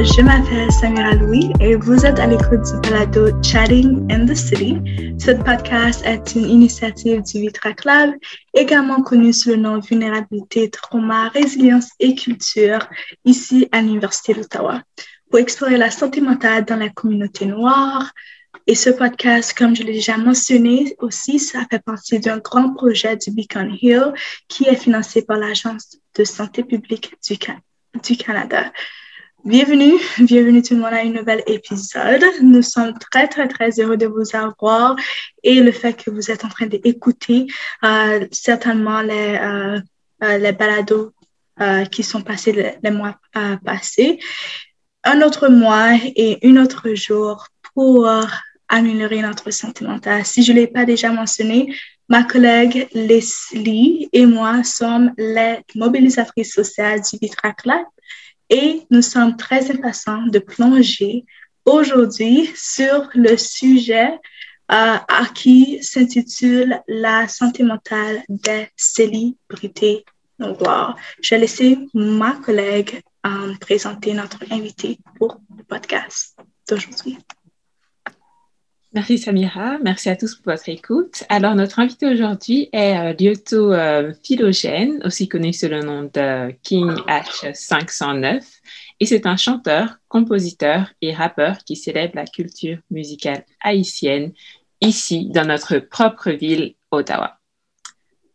je m'appelle Samira Louis et vous êtes à l'écoute du balado Chatting in the City. Ce podcast est une initiative du Vitra Club, également connu sous le nom Vulnérabilité, Trauma, Résilience et Culture, ici à l'Université d'Ottawa, pour explorer la santé mentale dans la communauté noire. Et ce podcast, comme je l'ai déjà mentionné aussi, ça fait partie d'un grand projet du Beacon Hill qui est financé par l'Agence de santé publique du Canada. Bienvenue tout le monde à un nouvel épisode. Nous sommes très heureux de vous avoir et le fait que vous êtes en train d'écouter certainement les balados qui sont passés les mois passés. Un autre mois et un autre jour pour améliorer notre santé mentale. Si je ne l'ai pas déjà mentionné, ma collègue Leslie et moi sommes les mobilisatrices sociales du Vitra Club et nous sommes très impatients de plonger aujourd'hui sur le sujet qui s'intitule la santé mentale des célébrités noires. Je vais laisser ma collègue présenter notre invité pour le podcast d'aujourd'hui. Merci Samira, merci à tous pour votre écoute. Alors notre invité aujourd'hui est Lyoto Philogène, aussi connu sous le nom de King H509, et c'est un chanteur, compositeur et rappeur qui célèbre la culture musicale haïtienne ici dans notre propre ville, Ottawa.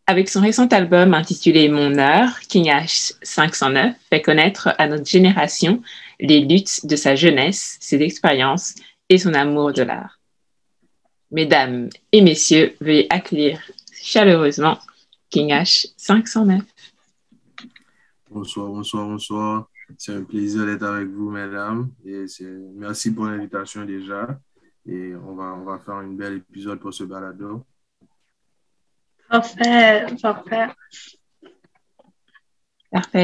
Avec son récent album intitulé Mon Heure, King H509 fait connaître à notre génération les luttes de sa jeunesse, ses expériences et son amour de l'art. Mesdames et messieurs, veuillez accueillir chaleureusement King H509. Bonsoir. C'est un plaisir d'être avec vous, mesdames. Et merci pour l'invitation déjà. Et on va faire un bel épisode pour ce balado. Parfait.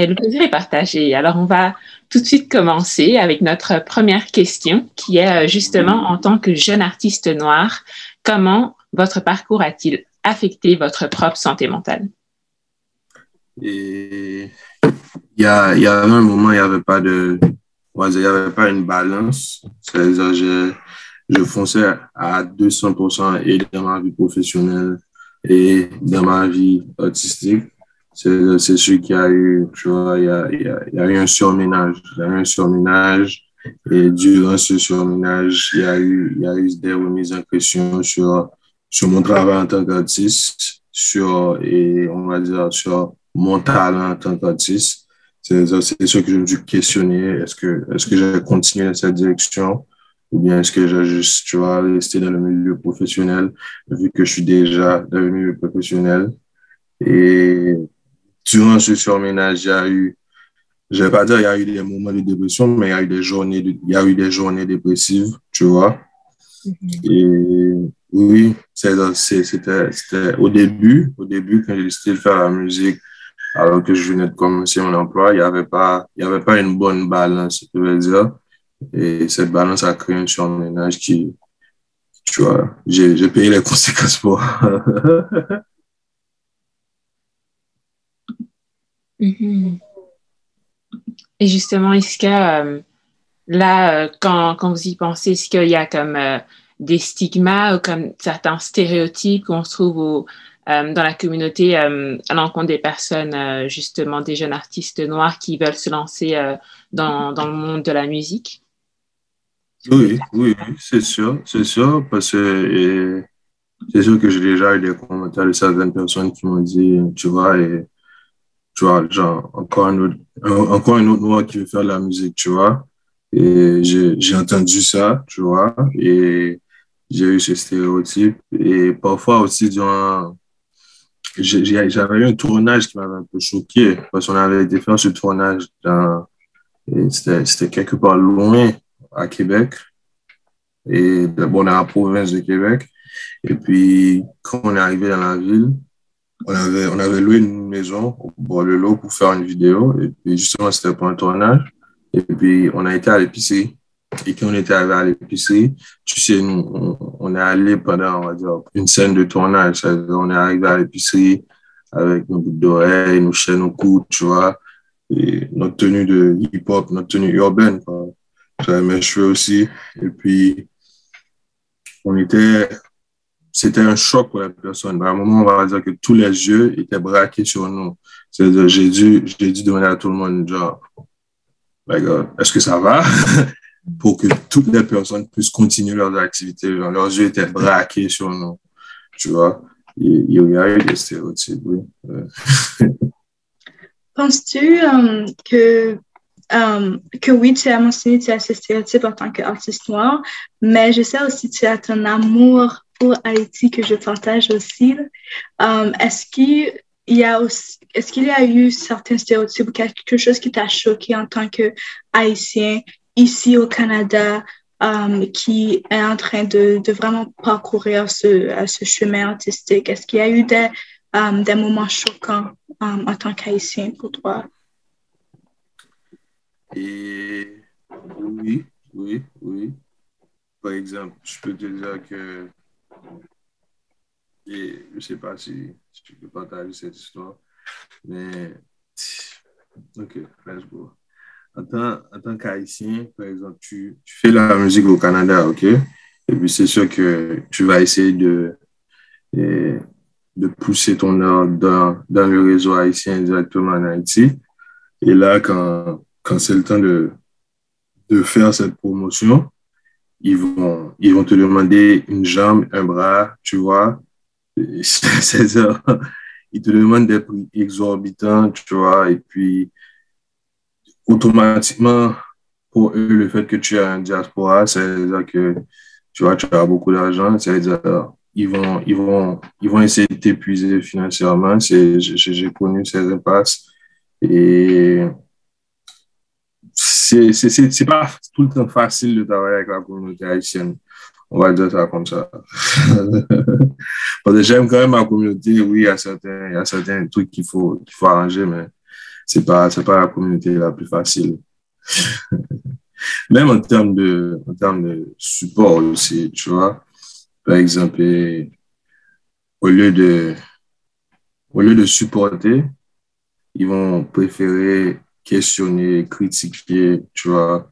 Le plaisir est partagé. Alors, on va tout de suite commencer avec notre première question qui est justement, en tant que jeune artiste noir, comment votre parcours a-t-il affecté votre propre santé mentale? Et il y avait un moment, il n'y avait pas une balance. C'est-à-dire, je fonçais à 200% et dans ma vie professionnelle et dans ma vie artistique. C'est sûr qu'il y a eu, tu vois, il y a eu un surménage. Et durant ce surménage, il y a eu des remises en question sur mon travail en tant qu'artiste, sur mon talent en tant qu'artiste. C'est ce que je me suis questionné. Est-ce que j'ai continué dans cette direction? Ou bien est-ce que j'ai juste, tu vois, resté dans le milieu professionnel, vu que je suis déjà dans le milieu professionnel? Et durant ce surménage, je vais pas dire il y a eu des moments de dépression, mais il y a eu des journées dépressives, tu vois. Et oui, c'était au début, quand j'ai décidé de faire la musique, alors que je venais de commencer mon emploi, il y avait pas une bonne balance, je veux dire. Et cette balance a créé un surménage qui, tu vois, j'ai payé les conséquences pour. Mm-hmm. Et justement, est-ce que quand vous y pensez, est-ce qu'il y a comme des stigmas ou comme certains stéréotypes qu'on se trouve dans la communauté à l'encontre des personnes, justement des jeunes artistes noirs qui veulent se lancer dans le monde de la musique? Oui, c'est sûr, parce que c'est sûr que j'ai déjà eu des commentaires de certaines personnes qui m'ont dit, tu vois, genre, encore un autre noir qui veut faire de la musique, tu vois. Et j'ai entendu ça, tu vois, et j'ai eu ce stéréotype. Et parfois aussi, j'avais eu un tournage qui m'avait un peu choqué, parce qu'on avait été faire ce tournage et c'était quelque part loin à Québec, et bon, dans la province de Québec. Et puis, quand on est arrivé dans la ville, on avait loué une maison au bord de l'eau pour faire une vidéo. Et puis, justement, c'était pour un tournage. Et puis, on a été à l'épicerie. Et quand on était arrivé à l'épicerie, tu sais, nous, on est allé pendant, on va dire, une scène de tournage. On est arrivé à l'épicerie avec nos boucles d'oreilles, nos chaînes au cou, tu vois, et notre tenue de hip-hop, notre tenue urbaine, quoi. j'avais mes cheveux aussi. Et puis, c'était un choc pour la personne. À un moment, on va dire que tous les yeux étaient braqués sur nous. C'est-à-dire, j'ai dû demander à tout le monde, genre, est-ce que ça va? Pour que toutes les personnes puissent continuer leurs activités. Genre, leurs yeux étaient braqués sur nous. Tu vois? Il y a eu des stéréotypes, oui. Penses-tu que oui, tu as mentionné tu as ce stéréotype en tant qu'artiste noir, mais je sais aussi que tu as ton amour pour Haïti que je partage aussi. Est-ce qu'il y a eu certains stéréotypes ou quelque chose qui t'a choqué en tant qu'Haïtien ici au Canada qui est en train de vraiment parcourir ce chemin artistique? Est-ce qu'il y a eu des moments choquants en tant qu'Haïtien pour toi? Et oui, oui, oui. Par exemple, je peux te dire que, et je ne sais pas si tu peux partager cette histoire, mais ok, let's go. En tant qu'Haïtien, par exemple, tu fais la musique au Canada, ok? Et puis c'est sûr que tu vas essayer de pousser ton art dans le réseau haïtien directement en Haïti. Et là, quand c'est le temps de faire cette promotion, ils vont te demander une jambe, un bras, tu vois. C'est-à-dire, ils te demandent des prix exorbitants, tu vois. Et puis, automatiquement, pour eux, le fait que tu as un diaspora, c'est-à-dire que tu vois, tu as beaucoup d'argent, c'est-à-dire ils vont essayer de t'épuiser financièrement. J'ai connu ces impasses et c'est pas tout le temps facile de travailler avec la communauté haïtienne. On va dire ça comme ça. Parce que j'aime quand même ma communauté. Oui, il y a certains trucs qu'il faut arranger, mais c'est pas la communauté la plus facile. Même en termes de support aussi, tu vois. Par exemple, au lieu de, au lieu de supporter, ils vont préférer questionner, critiquer, tu vois,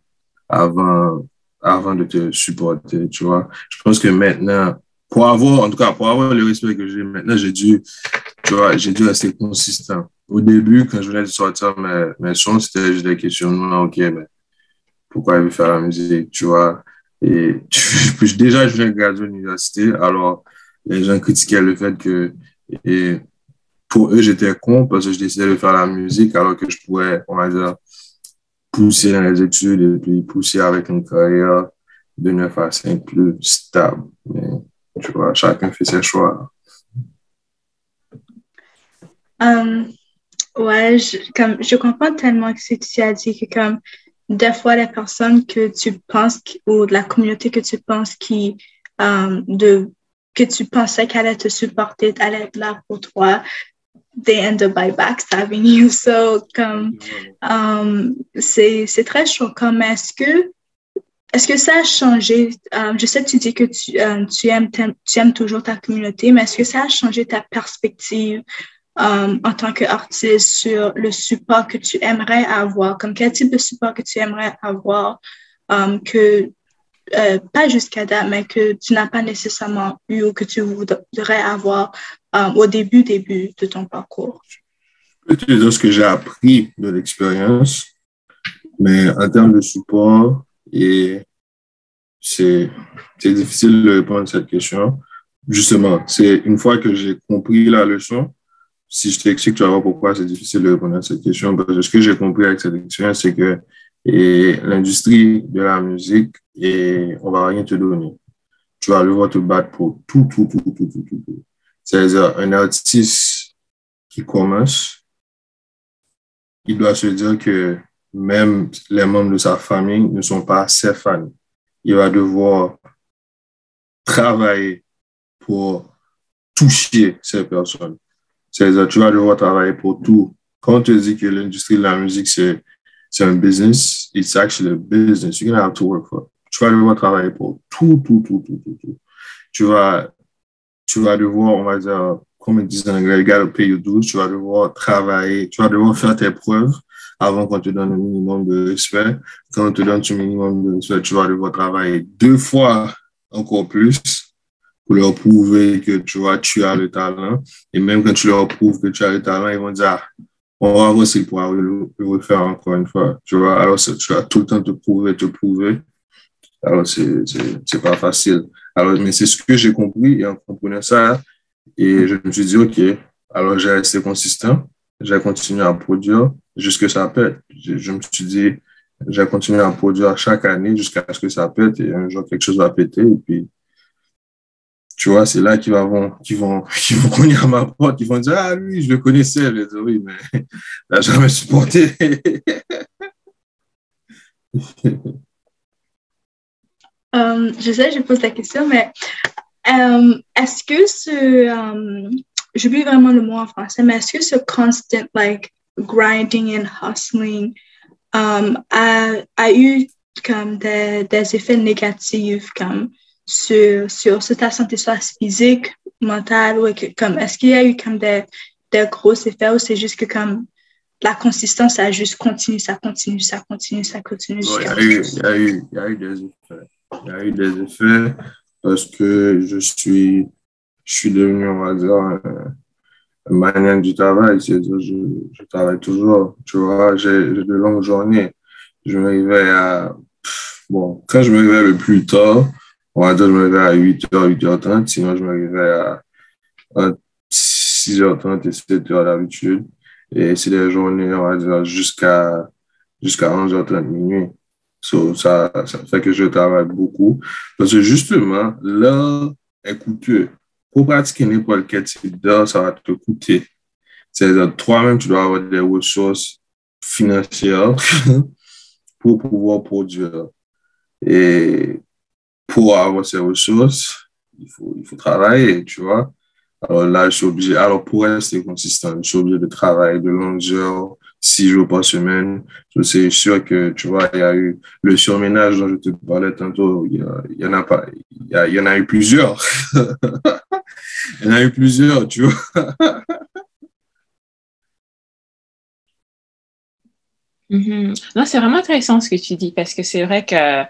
avant, avant de te supporter, tu vois. Je pense que maintenant, en tout cas, pour avoir le respect que j'ai maintenant, tu vois, j'ai dû rester consistant. Au début, quand je venais de sortir mes sons, c'était juste des questionnements, ok, mais pourquoi il veut faire la musique, tu vois. Et déjà, je viens de graduer à l'université, alors les gens critiquaient le fait que, et pour eux, j'étais con parce que je décidais de faire la musique alors que je pourrais, on va dire, pousser dans les études et puis pousser avec une carrière de 9 à 5 plus stable. Mais, tu vois, chacun fait ses choix. Ouais, je comprends tellement ce que tu as dit que comme des fois les personnes que tu penses ou de la communauté que tu penses que tu pensais qu'elle allait te supporter, allait être là pour toi, they end up by backstabbing you. So comme c'est très choquant, mais est-ce que ça a changé? Je sais que tu dis que tu aimes toujours ta communauté, mais est-ce que ça a changé ta perspective en tant qu'artiste sur le support que tu aimerais avoir? Comme quel type de support que tu aimerais avoir pas jusqu'à date, mais que tu n'as pas nécessairement eu ou que tu voudrais avoir au début de ton parcours? Je peux te dire ce que j'ai appris de l'expérience, mais en termes de support, et c'est difficile de répondre à cette question. Justement, c'est une fois que j'ai compris la leçon, si je t'explique, tu vas voir pourquoi c'est difficile de répondre à cette question. Parce que ce que j'ai compris avec cette expérience, c'est que l'industrie de la musique, on va rien te donner. Tu vas devoir te battre pour tout, tout, tout, tout, tout, tout, tout. C'est-à-dire, un artiste qui commence, il doit se dire que même les membres de sa famille ne sont pas ses fans. Il va devoir travailler pour toucher ces personnes. C'est-à-dire, tu vas devoir travailler pour tout. Quand on te dit que l'industrie de la musique, c'est un business, it's actually a business. You're going to have to work for it. Tu vas devoir travailler pour tout, tout, tout, tout, tout, tout. Tu vas devoir, on va dire, comme ils disent en anglais, you gotta pay your dues. Tu vas devoir travailler, tu vas devoir faire tes preuves. avant qu'on te donne un minimum de respect. Quand on te donne ce minimum de respect, tu vas devoir travailler 2 fois encore plus pour leur prouver que tu as le talent. Et même quand tu leur prouves que tu as le talent, ils vont dire, ah, on va voir s'ils pourront le refaire encore une fois. Tu vois, alors tu vas tout le temps te prouver. Alors, c'est pas facile. Alors, mais c'est ce que j'ai compris et en comprenant ça, et je me suis dit, OK, alors j'ai resté consistant, j'ai continué à produire jusqu'à ce que ça pète. Je me suis dit, j'ai continué à produire chaque année jusqu'à ce que ça pète et un jour quelque chose va péter et puis tu vois, c'est là qu'ils vont cogner à ma porte, ils vont dire, ah, lui, je le connaissais. Je vais dire, oui, mais il n'a jamais supporté. Je sais, je pose la question, mais est-ce que j'oublie vraiment le mot en français, mais est-ce que ce constant, like, grinding and hustling a eu comme des effets négatifs comme sur ta santé, soit physique, mentale, ou comme, est-ce qu'il y a eu comme des gros effets ou c'est juste que comme la consistance, ça juste continue, ça continue, ça continue, ça continue Bon, jusqu'à... il y a eu des effets. Il y a eu des effets parce que je suis devenu, on va dire, un maniaque du travail. C'est-à-dire, je travaille toujours. Tu vois, j'ai de longues journées. Je me réveille bon, quand je me réveille le plus tard, on va dire, je me réveille à 8h, 8h30. Sinon, je me réveille à 6h30 et 7h d'habitude. Et c'est des journées, on va dire, jusqu'à 11h30 minuit. So, ça fait que je travaille beaucoup. Parce que justement, l'heure est coûteux. Pour pratiquer n'importe quel type d'heure, ça va te coûter. C'est-à-dire, toi-même, tu dois avoir des ressources financières pour pouvoir produire. Et pour avoir ces ressources, il faut travailler, tu vois. Alors là, je suis obligé, alors pour rester consistant, je suis obligé de travailler de longues heures, 6 jours par semaine. C'est sûr que, tu vois, il y a eu le surménage dont je te parlais tantôt, il y en a pas, il y en a eu plusieurs. Il y en a eu plusieurs, tu vois. Non, c'est vraiment intéressant ce que tu dis parce que c'est vrai que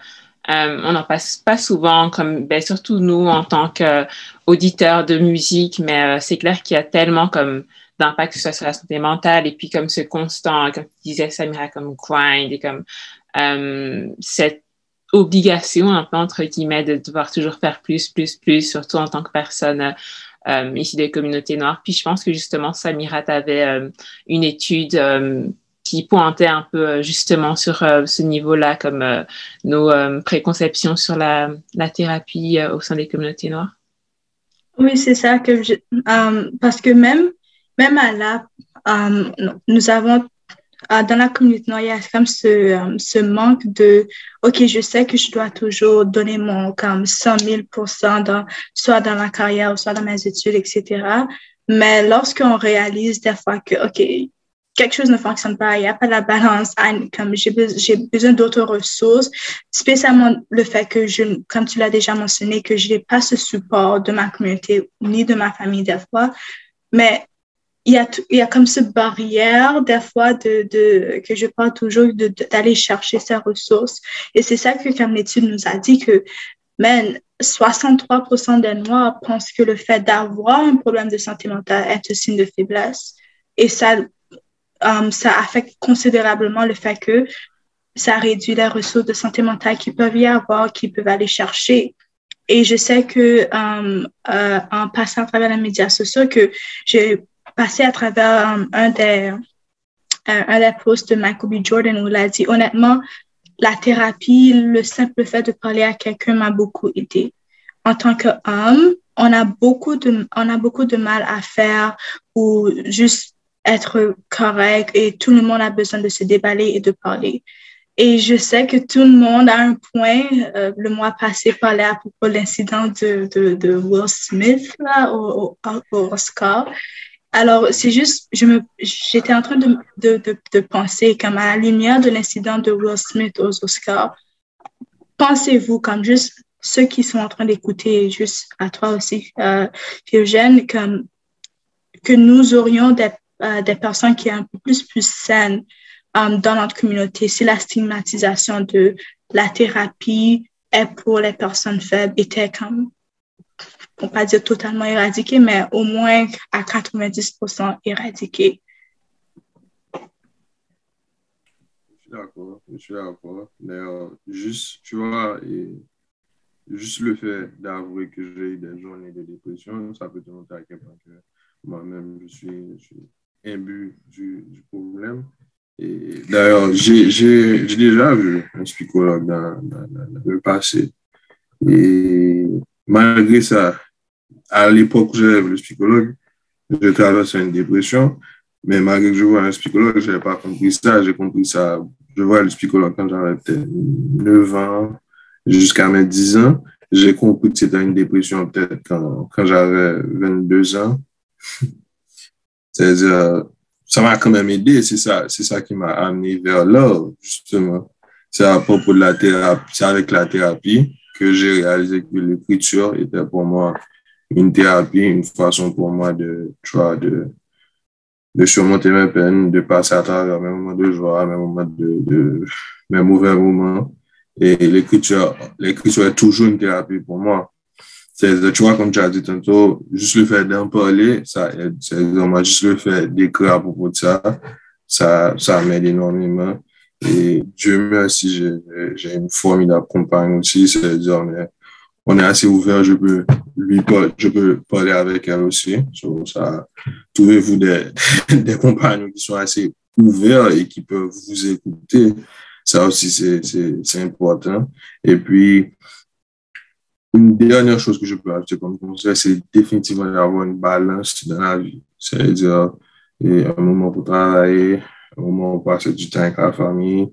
on n'en passe pas souvent, comme ben, surtout nous en tant qu'auditeurs de musique, mais c'est clair qu'il y a tellement comme d'impact que ce soit sur la santé mentale et puis comme ce constant, comme tu disais Samira, comme grind et comme cette obligation un peu entre guillemets de devoir toujours faire plus, surtout en tant que personne ici des communautés noires. Puis je pense que justement Samira t'avait une étude qui pointait un peu justement sur ce niveau-là, comme nos préconceptions sur la thérapie au sein des communautés noires. Oui, c'est ça que parce que même à la, nous avons dans la communauté noire, il y a comme ce manque de, OK, je sais que je dois toujours donner mon comme 100 000% soit dans la carrière, soit dans mes études, etc. Mais lorsqu'on réalise des fois que, OK, quelque chose ne fonctionne pas, il n'y a pas la balance, comme j'ai besoin d'autres ressources, spécialement le fait que comme tu l'as déjà mentionné, que je n'ai pas ce support de ma communauté ni de ma famille des fois, mais il y a comme cette barrière des fois que je parle toujours d'aller chercher ces ressources. Et c'est ça que comme l'étude nous a dit que 63% des Noirs pensent que le fait d'avoir un problème de santé mentale est un signe de faiblesse. Et ça affecte considérablement le fait que ça réduit les ressources de santé mentale qu'ils peuvent y avoir, qu'ils peuvent aller chercher. Et je sais que en passant à travers les médias sociaux, que j'ai passé à travers un des posts de Michael B. Jordan où il a dit, honnêtement, la thérapie, le simple fait de parler à quelqu'un m'a beaucoup aidé. En tant qu'homme, on a beaucoup de mal à faire ou juste être correct et tout le monde a besoin de se déballer et de parler. Et je sais que tout le monde, à un point, le mois passé, parlait à propos de l'incident de Will Smith là, au Oscar. Alors, c'est juste, j'étais en train de penser, comme à la lumière de l'incident de Will Smith aux Oscars, pensez-vous, comme juste ceux qui sont en train d'écouter, juste à toi aussi, Eugène, comme que nous aurions des personnes qui sont un peu plus saines dans notre communauté, c'est la stigmatisation de la thérapie est pour les personnes faibles était comme, on ne peut pas dire totalement éradiquée, mais au moins à 90% éradiquée. Je suis d'accord. D'ailleurs, juste, tu vois, juste le fait d'avouer que j'ai eu des journées de dépression, ça peut te montrer à quel point que moi-même, je suis imbu du problème. Et d'ailleurs, j'ai déjà vu un psychologue dans le passé. Et malgré ça, à l'époque où j'avais vu le psychologue, je traversais une dépression. Mais malgré que je vois un psychologue, je n'avais pas compris ça. J'ai compris ça. Je vois le psychologue quand j'avais peut-être 9 ans jusqu'à mes 10 ans. J'ai compris que c'était une dépression peut-être quand j'avais 22 ans. C'est-à-dire, ça m'a quand même aidé. C'est ça qui m'a amené vers là, justement. C'est à propos de la thérapie. C'est avec la thérapie que j'ai réalisé que l'écriture était pour moi une thérapie, une façon pour moi de surmonter mes peines, de passer à travers mes moments de joie, mes moments mes mauvais moments. Et l'écriture est toujours une thérapie pour moi. Tu vois, comme tu as dit tantôt, juste le fait d'en parler, ça aide. C'est-à-dire, juste le fait d'écrire à propos de ça m'aide énormément. Et Dieu merci, j'ai une formidable compagne aussi. C'est-à-dire, on est assez ouvert, je peux parler avec elle aussi. Trouvez-vous des compagnons qui sont assez ouverts et qui peuvent vous écouter. Ça aussi, c'est important. Et puis, une dernière chose que je peux ajouter comme conseil, c'est définitivement d'avoir une balance dans la vie. C'est-à-dire, un moment pour travailler, un moment pour passer du temps avec la famille,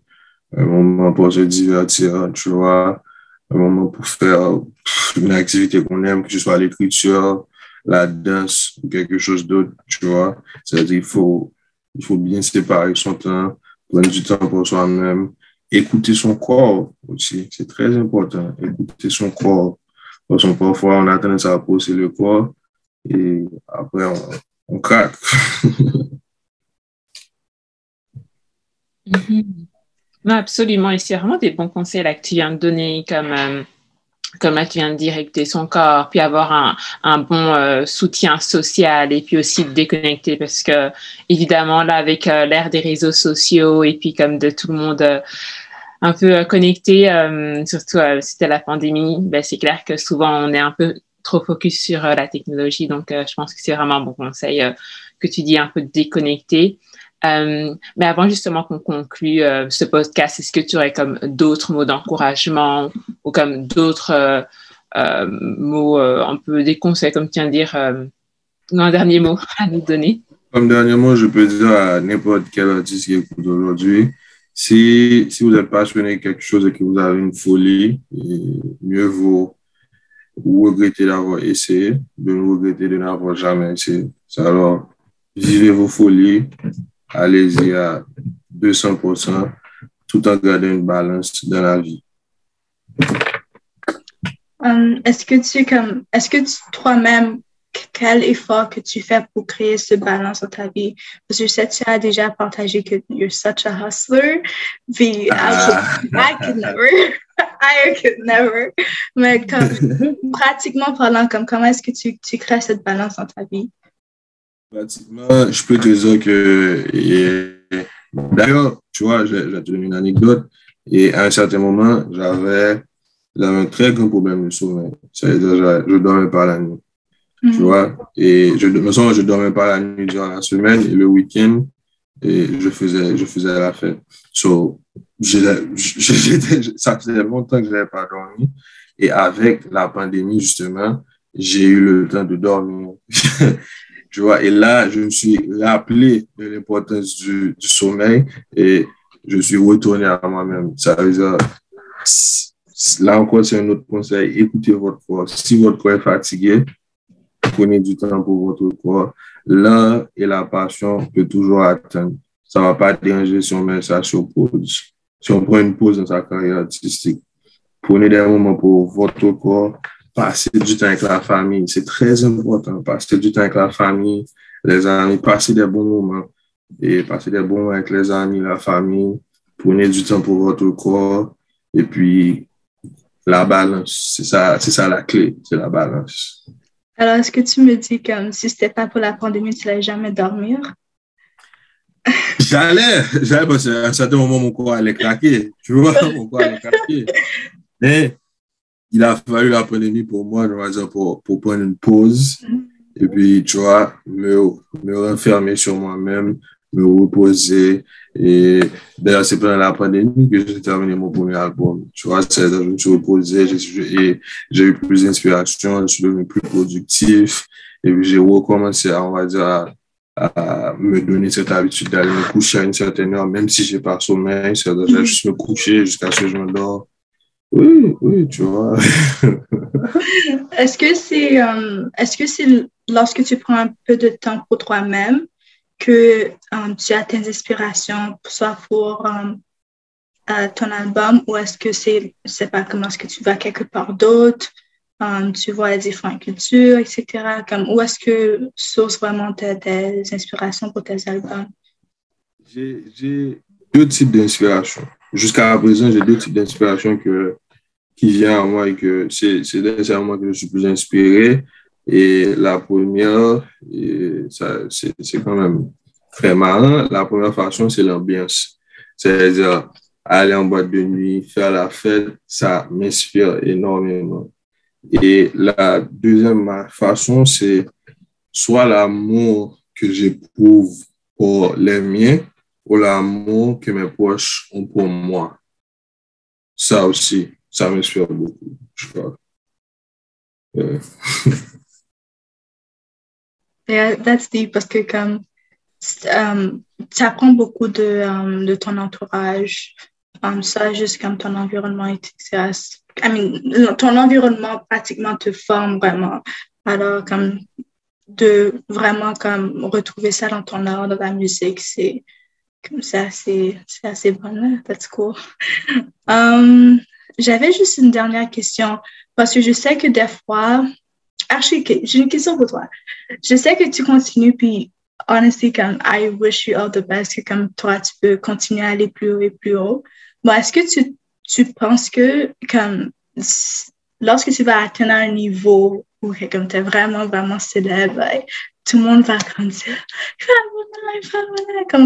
un moment pour se divertir, tu vois, un moment pour faire une activité qu'on aime, que ce soit l'écriture, la danse ou quelque chose d'autre, tu vois. C'est-à-dire, il faut bien séparer son temps, prendre du temps pour soi-même, écouter son corps aussi. C'est très important, écouter son corps. Parce que parfois, on a tendance à pousser le corps et après, on craque. Non, absolument. Et c'est vraiment des bons conseils là, que tu viens de donner, comme là, tu viens de dire, écouter son corps, puis avoir un bon soutien social et puis aussi déconnecter parce que, évidemment, là, avec l'ère des réseaux sociaux et puis comme de tout le monde un peu connecté, surtout c'était la pandémie, ben, c'est clair que souvent on est un peu trop focus sur la technologie. Donc, je pense que c'est vraiment un bon conseil que tu dis, un peu déconnecté. Mais avant justement qu'on conclue ce podcast, est-ce que tu aurais comme d'autres mots d'encouragement ou comme d'autres mots, un peu des conseils, comme tu viens de dire, un dernier mot à nous donner? Comme dernier mot, je peux dire à n'importe quel artiste qui écoute aujourd'hui, si vous êtes passionné de quelque chose et que vous avez une folie, mieux vaut regretter d'avoir essayé, de ne regretter de n'avoir jamais essayé. Alors, vivez vos folies, allez-y à 200%, tout en gardant une balance dans la vie. Est-ce que toi-même, quel effort que tu fais pour créer ce balance dans ta vie? Parce que je sais que tu as déjà partagé que you're such a hustler. I could never. Mais pratiquement parlant, comment est-ce que tu crées cette balance dans ta vie? Pratiquement, je peux te dire que... D'ailleurs, tu vois, je vais te donner une anecdote. Et à un certain moment, j'avais un très grand problème de sommeil. C'est-à-dire, je ne dormais pas la nuit. Tu vois, et je ne dormais pas la nuit durant la semaine et le week-end, et je faisais la fête. So, ça faisait longtemps que je n'avais pas dormi. Et avec la pandémie, justement, j'ai eu le temps de dormir. Tu vois, et là, je me suis rappelé de l'importance du sommeil et je suis retourné à moi-même. Ça veut dire, là encore, c'est un autre conseil. Écoutez votre corps. Si votre corps est fatigué, prenez du temps pour votre corps. L'art et la passion peut toujours attendre. Ça ne va pas déranger si on met ça sur pause. Si on prend une pause dans sa carrière artistique, prenez des moments pour votre corps, passez du temps avec la famille. C'est très important. Passez du temps avec la famille, les amis, passez des bons moments. et passer des bons moments avec les amis, la famille. Prenez du temps pour votre corps. Et puis, la balance, c'est ça la clé, c'est la balance. Alors, est-ce que tu me dis comme si c'était pas pour la pandémie, tu n'allais jamais dormir? J'allais parce qu'à un certain moment, mon corps allait craquer. Tu vois, mon corps allait craquer. Mais il a fallu la pandémie pour moi, on va dire, pour prendre une pause. Et puis, tu vois, me renfermer sur moi-même, me reposer. Et d'ailleurs, c'est pendant la pandémie que j'ai terminé mon premier album. Tu vois, je me suis reposé et j'ai eu plus d'inspiration, je suis devenu plus productif. Et puis, j'ai recommencé on va dire, à me donner cette habitude d'aller me coucher à une certaine heure, même si j'ai pas sommeil, c'est-à-dire juste me coucher jusqu'à ce que je m'endors. Oui, tu vois. Est-ce que c'est lorsque tu prends un peu de temps pour toi-même que tu as tes inspirations, soit pour ton album, ou est-ce que c'est pas comme lorsque tu vas quelque part d'autre, tu vois les différentes cultures, etc. Comme, où est-ce que source vraiment tes inspirations pour tes albums? J'ai deux types d'inspiration. Jusqu'à présent, j'ai deux types d'inspiration qui viennent à moi et que c'est nécessairement que je suis plus inspiré. Et la première, c'est quand même très marrant. La première façon, c'est l'ambiance. C'est-à-dire, aller en boîte de nuit, faire la fête, ça m'inspire énormément. Et la deuxième façon, c'est soit l'amour que j'éprouve pour les miens ou l'amour que mes proches ont pour moi. Ça aussi, ça m'inspire beaucoup, je crois. Yeah, that's deep parce que comme tu apprends beaucoup de ton entourage, ça juste comme ton environnement, etc. Ton environnement pratiquement te forme vraiment. Alors comme de vraiment comme retrouver ça dans ton art, dans la musique, c'est comme ça, c'est assez bon. Là. That's cool. J'avais juste une dernière question parce que je sais que des fois, j'ai une question pour toi. Je sais que tu continues, puis honestly, comme I wish you all the best, que comme toi, tu peux continuer à aller plus haut et plus haut. Bon, est-ce que tu penses que comme lorsque tu vas atteindre un niveau où comme tu es vraiment, vraiment célèbre, tout le monde va comme dire,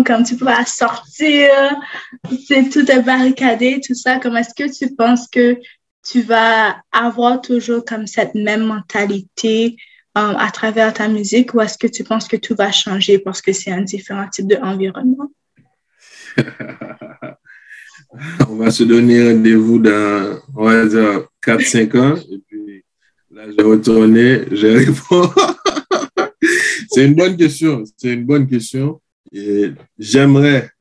comme tu pourras sortir, c'est tout est barricadé, tout ça. Comme est-ce que tu penses que tu vas avoir toujours comme cette même mentalité à travers ta musique ou est-ce que tu penses que tout va changer parce que c'est un différent type d'environnement? On va se donner rendez-vous dans, on va dire, 4-5 ans. Et puis là, je vais retourner, je réponds. C'est une bonne question. C'est une bonne question. Et j'aimerais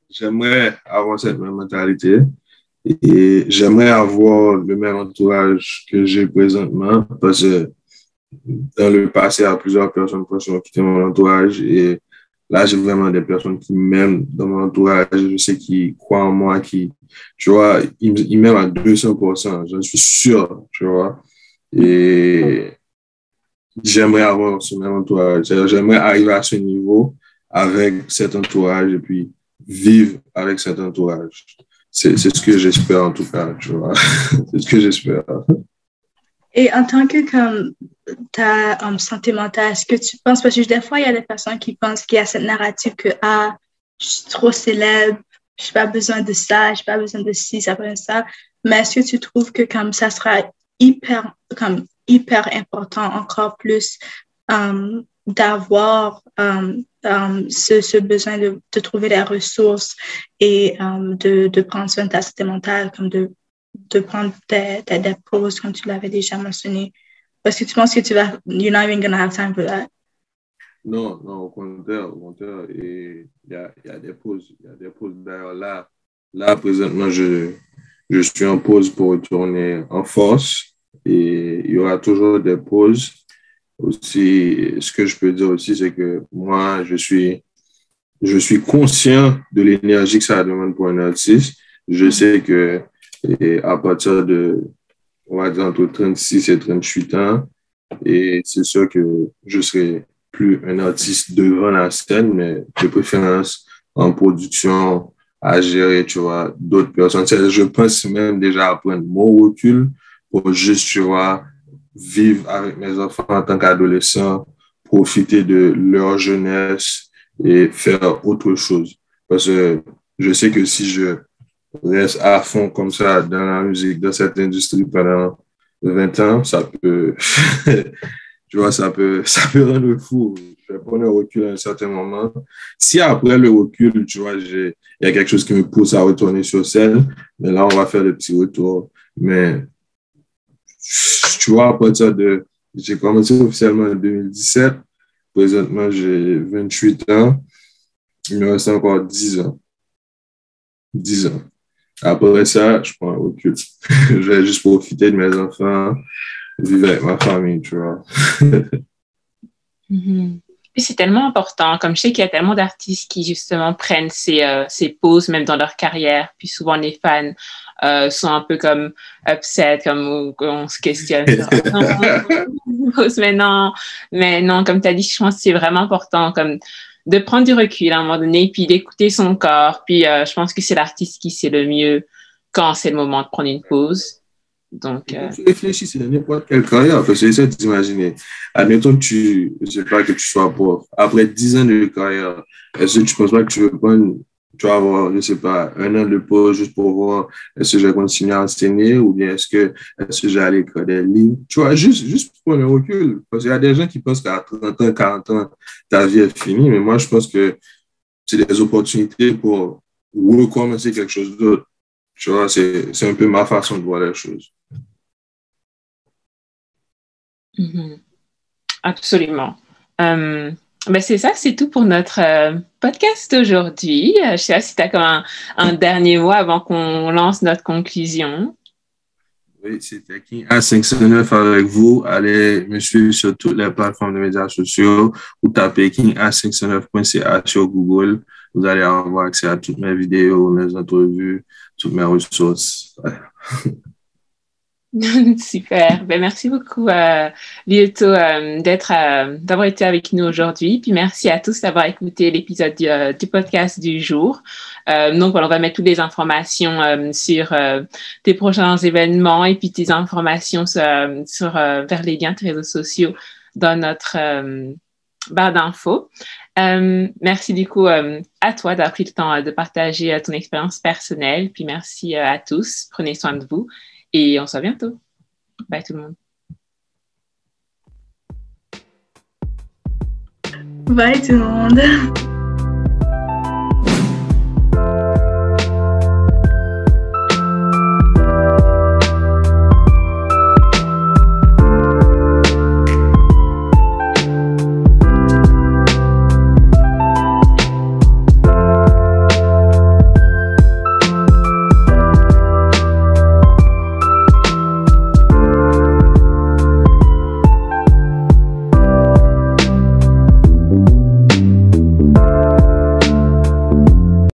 avoir cette même mentalité. Et j'aimerais avoir le même entourage que j'ai présentement parce que dans le passé, il y a plusieurs personnes qui ont quitté mon entourage et là, j'ai vraiment des personnes qui m'aiment dans mon entourage. Je sais qu'ils croient en moi, tu vois, ils m'aiment à 200%. J'en suis sûr, tu vois. Et j'aimerais avoir ce même entourage. J'aimerais arriver à ce niveau avec cet entourage et puis vivre avec cet entourage. C'est ce que j'espère en tout cas, tu vois. C'est ce que j'espère. Et en tant que comme ta santé mentale, est-ce que tu penses, parce que des fois, il y a des personnes qui pensent qu'il y a cette narrative que je suis trop célèbre, je n'ai pas besoin de ça, je n'ai pas besoin de ci, ça besoin de ça. Mais est-ce que tu trouves que comme ça sera hyper important encore plus d'avoir ce besoin de trouver des ressources et de prendre soin de ta santé mentale, comme de prendre des pauses, comme tu l'avais déjà mentionné. Parce que tu penses que you're not even going to have time for that. Non, au contraire. Et il y a des pauses. Il y a des pauses. D'ailleurs, là, présentement, je suis en pause pour retourner en force. Et il y aura toujours des pauses. Aussi, ce que je peux dire aussi, c'est que moi, je suis conscient de l'énergie que ça demande pour un artiste. Je sais que à partir de, on va dire, entre 36 et 38 ans, et c'est sûr que je serai plus un artiste devant la scène, mais de préférence en production, à gérer, tu vois, d'autres personnes. Je pense même déjà à prendre mon recul pour juste, tu vois, vivre avec mes enfants en tant qu'adolescent, profiter de leur jeunesse et faire autre chose. Parce que je sais que si je reste à fond comme ça dans la musique, dans cette industrie pendant 20 ans, ça peut, tu vois, ça peut rendre fou. Je vais prendre un recul à un certain moment. Si après le recul, tu vois, il y a quelque chose qui me pousse à retourner sur scène, mais là, on va faire le petit retour. Mais, tu vois, à partir de, j'ai commencé officiellement en 2017. Présentement, j'ai 28 ans. Il me reste encore 10 ans. 10 ans. Après ça, je prends un recul. Je vais juste profiter de mes enfants, vivre avec ma famille, tu vois. Mm-hmm. Puis c'est tellement important, comme je sais qu'il y a tellement d'artistes qui justement prennent ces pauses même dans leur carrière, puis souvent les fans sont un peu comme upset, comme on se questionne sur pause maintenant, mais non, comme tu as dit, je pense que c'est vraiment important comme de prendre du recul à un moment donné, puis d'écouter son corps, puis je pense que c'est l'artiste qui sait le mieux quand c'est le moment de prendre une pause. Donc, Quand tu réfléchis, c'est n'importe quelle carrière, parce que j'essaie d'imaginer. Admettons que je sais pas, que tu sois pauvre. Après 10 ans de carrière, est-ce que tu penses pas que tu vas avoir, je sais pas, un an de pause juste pour voir est-ce que je vais continuer à enseigner ou bien est-ce que j'ai aller écrire des livres? Tu vois, juste pour prendre un recul. Parce qu'il y a des gens qui pensent qu'à 30 ans, 40 ans, ta vie est finie, mais moi, je pense que c'est des opportunités pour recommencer quelque chose d'autre. Tu vois, c'est un peu ma façon de voir les choses. mm-hmm. Absolument. Ben c'est ça, c'est tout pour notre podcast aujourd'hui. Je sais pas si tu as comme un dernier mot avant qu'on lance notre conclusion. Oui, c'était King A509 avec vous. Allez me suivre sur toutes les plateformes de médias sociaux ou tapez kinga509.ca sur Google. Vous allez avoir accès à toutes mes vidéos, mes entrevues, toutes mes ressources. Ouais. Super. Ben, merci beaucoup, Lieto, d'avoir été avec nous aujourd'hui. Puis merci à tous d'avoir écouté l'épisode du podcast du jour. Donc, voilà, on va mettre toutes les informations sur tes prochains événements et puis tes informations vers les liens de tes réseaux sociaux dans notre barre d'infos. Merci du coup à toi d'avoir pris le temps de partager ton expérience personnelle. Puis merci à tous. Prenez soin de vous. Et on se voit bientôt. Bye tout le monde. Bye tout le monde.